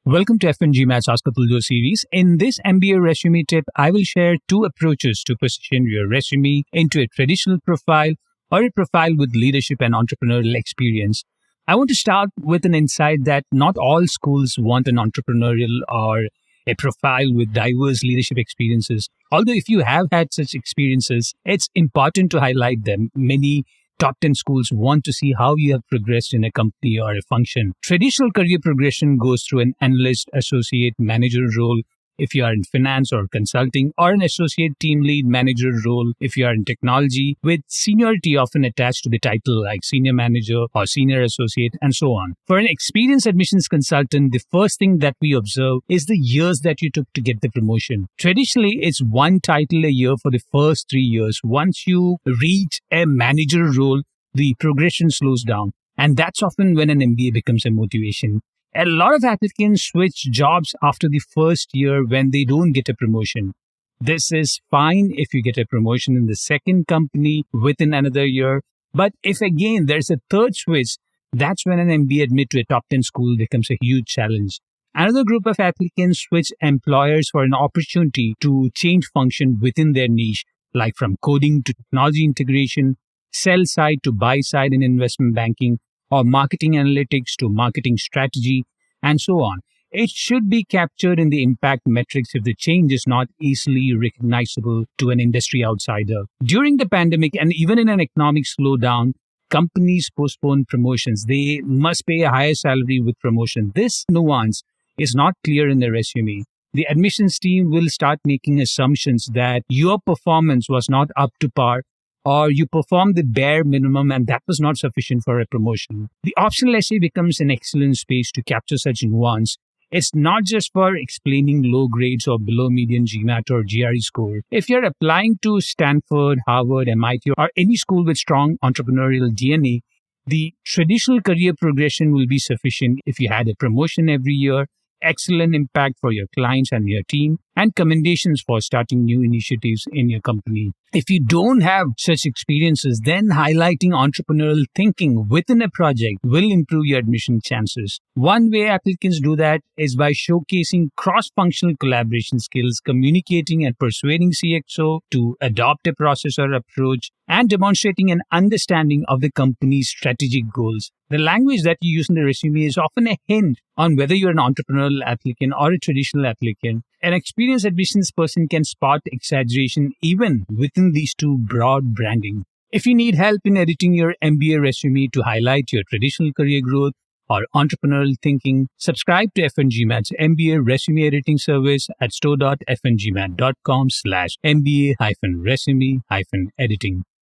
Welcome to FNG Match Askatuljo series. In this MBA resume tip, I will share two approaches to position your resume into a traditional profile or a profile with leadership and entrepreneurial experience. I want to start with an insight that not all schools want an entrepreneurial or a profile with diverse leadership experiences. Although if you have had such experiences, it's important to highlight them. Many top 10 schools want to see how you have progressed in a company or a function. Traditional career progression goes through an analyst, associate, manager role if you are in finance or consulting, or an associate team lead manager role if you are in technology, with seniority often attached to the title like senior manager or senior associate and so on. For an experienced admissions consultant, the first thing that we observe is the years that you took to get the promotion. Traditionally, it's one title a year for the first 3 years. Once you reach a manager role, the progression slows down. And that's often when an MBA becomes a motivation. A lot of applicants switch jobs after the first year when they don't get a promotion. This is fine if you get a promotion in the second company within another year. But if again there's a third switch, that's when an MBA admit to a top 10 school becomes a huge challenge. Another group of applicants switch employers for an opportunity to change function within their niche, like from coding to technology integration, sell side to buy side in investment banking, or marketing analytics to marketing strategy, and so on. It should be captured in the impact metrics if the change is not easily recognizable to an industry outsider. During the pandemic and even in an economic slowdown, companies postpone promotions. They must pay a higher salary with promotion. This nuance is not clear in the resume. The admissions team will start making assumptions that your performance was not up to par, or you performed the bare minimum and that was not sufficient for a promotion. The optional essay becomes an excellent space to capture such nuance. It's not just for explaining low grades or below median GMAT or GRE score. If you're applying to Stanford, Harvard, MIT, or any school with strong entrepreneurial DNA, the traditional career progression will be sufficient if you had a promotion every year, excellent impact for your clients and your team, and commendations for starting new initiatives in your company. If you don't have such experiences, then highlighting entrepreneurial thinking within a project will improve your admission chances. One way applicants do that is by showcasing cross-functional collaboration skills, communicating and persuading CXO to adopt a process or approach, and demonstrating an understanding of the company's strategic goals. The language that you use in the resume is often a hint on whether you're an entrepreneurial applicant or a traditional applicant. An experienced admissions person can spot exaggeration even within these two broad branding. If you need help in editing your MBA resume to highlight your traditional career growth or entrepreneurial thinking, subscribe to FNG Mat's MBA resume editing service at store.fngmat.com/MBA-resume-editing.